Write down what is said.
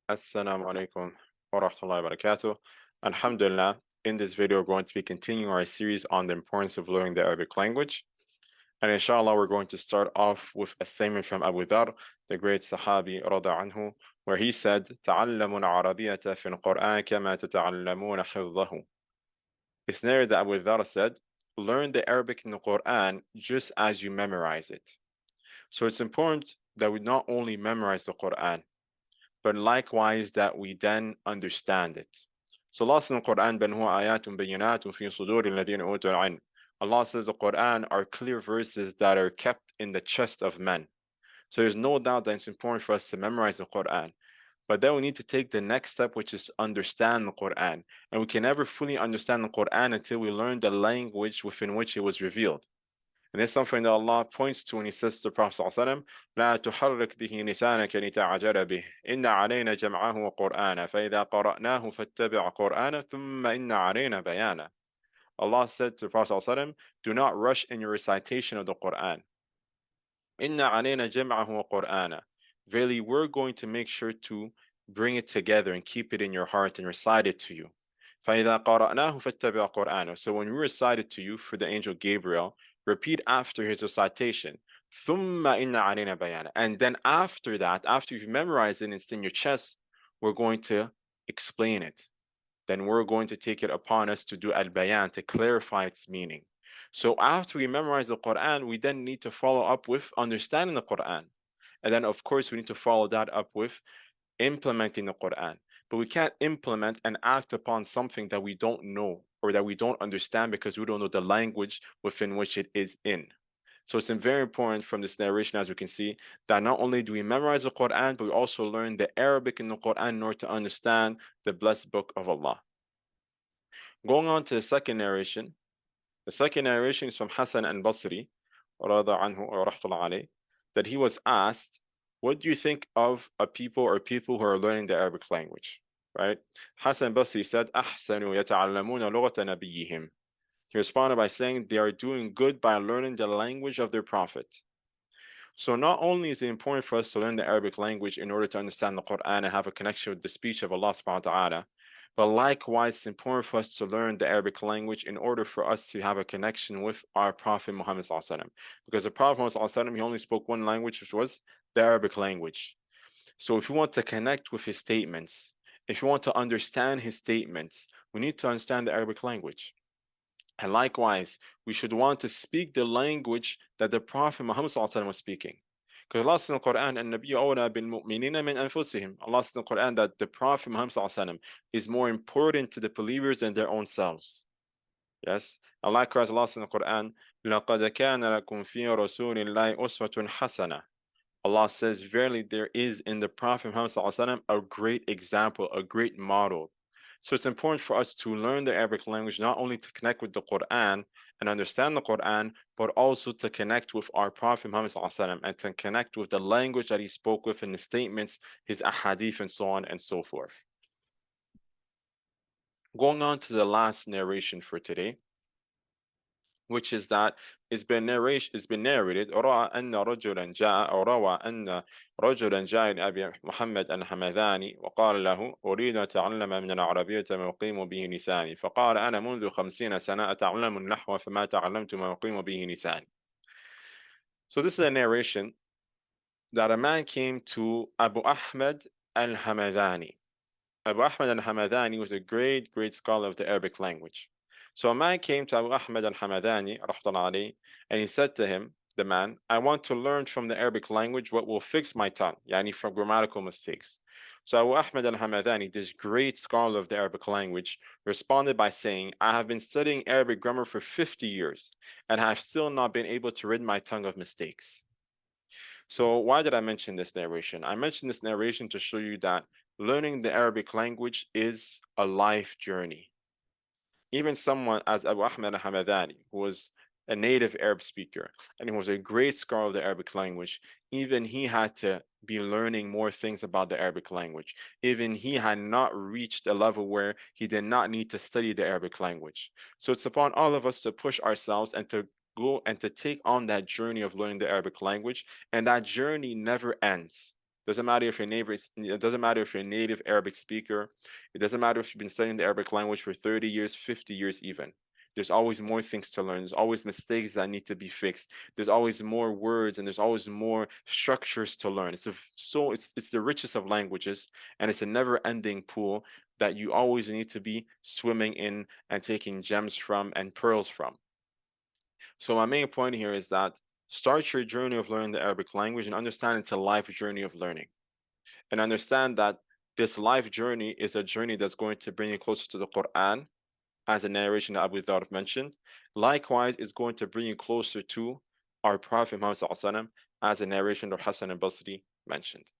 Assalamu alaikum wa rahmatullahi wa barakatuh. Alhamdulillah, in this video, we're going to be continuing our series on the importance of learning the Arabic language. And inshallah, we're going to start off with a statement from Abu Dhar, the great Sahabi, rada anhu, where he said, تعلموا العربية في القرآن كما تتعلمون حفظه. It's narrated that Abu Dhar said, learn the Arabic in the Quran just as you memorize it. So it's important that we not only memorize the Quran, but likewise that we then understand it. So Allah says in the Quran, بَلْ هُوَ آيَاتٌ بَيِّنَاتٌ فِي صُدُورِ الَّذِينَ أُوتُوا الْعِلْمَ. Allah says the Quran are clear verses that are kept in the chest of men. So there's no doubt that it's important for us to memorize the Quran. But then we need to take the next step, which is to understand the Quran. And we can never fully understand the Quran until we learn the language within which it was revealed. And this is something that Allah points to when He says to the Prophet ﷺ, لا تحرك به لسانك لتعجل به إن علينا جمعه وقرآنه فإذا قرأناه فاتبع قرآنه ثم إن علينا بيانه. Allah said to the Prophet ﷺ, do not rush in your recitation of the Quran. إن علينا جمعه وقرآنه. Verily, we're going to make sure to bring it together and keep it in your heart and recite it to you. فإذا قرأناه فاتبع قرآنه. So when we recite it to you for the angel Gabriel, repeat after his recitation. ثم إن علينا بيانه. And then after that, after you've memorized it and it's in your chest, we're going to explain it. Then we're going to take it upon us to do al-bayan, to clarify its meaning. So after we memorize the Quran, we then need to follow up with understanding the Quran. And then, of course, we need to follow that up with implementing the Quran. But we can't implement and act upon something that we don't know or that we don't understand because we don't know the language within which it is in. So it's very important from this narration, as we can see, that not only do we memorize the Quran, but we also learn the Arabic in the Quran in order to understand the blessed book of Allah. Going on to the second narration. The second narration is from Hassan al-Basri, rada anhu or rahmatullah alayh, that he was asked, what do you think of a people or people who are learning the Arabic language? Right? Hassan al-Basri said, أحسنوا يتعلمون لغة نبيهم. He responded by saying they are doing good by learning the language of their prophet. So not only is it important for us to learn the Arabic language in order to understand the Quran and have a connection with the speech of Allah subhanahu wa ta'ala, but likewise it's important for us to learn the Arabic language in order for us to have a connection with our Prophet Muhammad sallallahu alaihi wasallam. Because the Prophet Muhammad sallallahu alaihi wasallam, he only spoke one language, which was the Arabic language. So if you want to connect with his statements, if you want to understand his statements, we need to understand the Arabic language. And likewise, we should want to speak the language that the Prophet Muhammad was speaking. Because Allah says in the Quran, النبي أولى بالمؤمنين من أنفسهم. Allah says in the Quran that the Prophet Muhammad is more important to the believers than their own selves. Yes. And likewise, Allah says in the Quran, لقد كان لكم في رسول الله أسوة حسنة. Allah says, verily there is in the Prophet Muhammad a great example, a great model. So it's important for us to learn the Arabic language, not only to connect with the Quran and understand the Quran, but also to connect with our Prophet Muhammad and to connect with the language that he spoke with in his statements, his ahadith, and so on and so forth. Going on to the last narration for today, which is that it's been narrated روى أن رجلا جاء أو روى أن رجلا جاء لأبي محمد الحمداني وقال له أريد أن أتعلم من العربية ما يقيم به لساني فقال أنا منذ 50 سنة أتعلم النحو فما تعلمت ما يقيم به لساني. So this is a narration that a man came to Abu Ahmad al-Hamadani. Abu Ahmad al-Hamadani was a great scholar of the Arabic language. So a man came to Abu Ahmad al-Hamadani, and he said to him, the man, I want to learn from the Arabic language what will fix my tongue, yani from grammatical mistakes. So Abu Ahmad al-Hamadani, this great scholar of the Arabic language, responded by saying, I have been studying Arabic grammar for 50 years, and have still not been able to rid my tongue of mistakes. So why did I mention this narration? I mentioned this narration to show you that learning the Arabic language is a life journey. Even someone as Abu Ahmed al-Hamadani, who was a native Arab speaker and he was a great scholar of the Arabic language, even he had to be learning more things about the Arabic language. Even he had not reached a level where he did not need to study the Arabic language. So it's upon all of us to push ourselves and to go and to take on that journey of learning the Arabic language, and that journey never ends. Doesn't matter if you're neighbor, it doesn't matter if you're a native Arabic speaker. It doesn't matter if you've been studying the Arabic language for 30 years, 50 years even. There's always more things to learn. There's always mistakes that need to be fixed. There's always more words and there's always more structures to learn. It's the richest of languages, and it's a never-ending pool that you always need to be swimming in and taking gems from and pearls from. So my main point here is that start your journey of learning the Arabic language and understand it's a life journey of learning. And understand that this life journey is a journey that's going to bring you closer to the Quran, as a narration that Abu Dharr mentioned. Likewise, it's going to bring you closer to our Prophet Muhammad, as a narration that Hassan al-Basri mentioned.